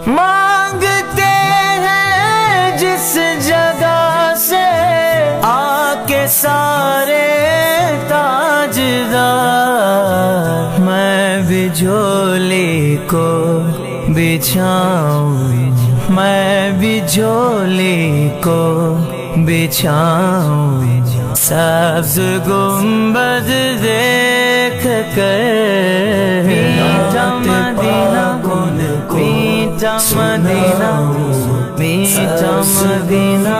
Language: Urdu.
مانگتے ہیں جس جگہ سے آ کے سارے تاجدار، میں بھی جھولی کو بچھاؤں، میں بھی جھولی کو بچھاؤں، سبز گنبد دیکھ کر میٹھا مدینہ، میٹھا مدینہ، میٹھا مدینہ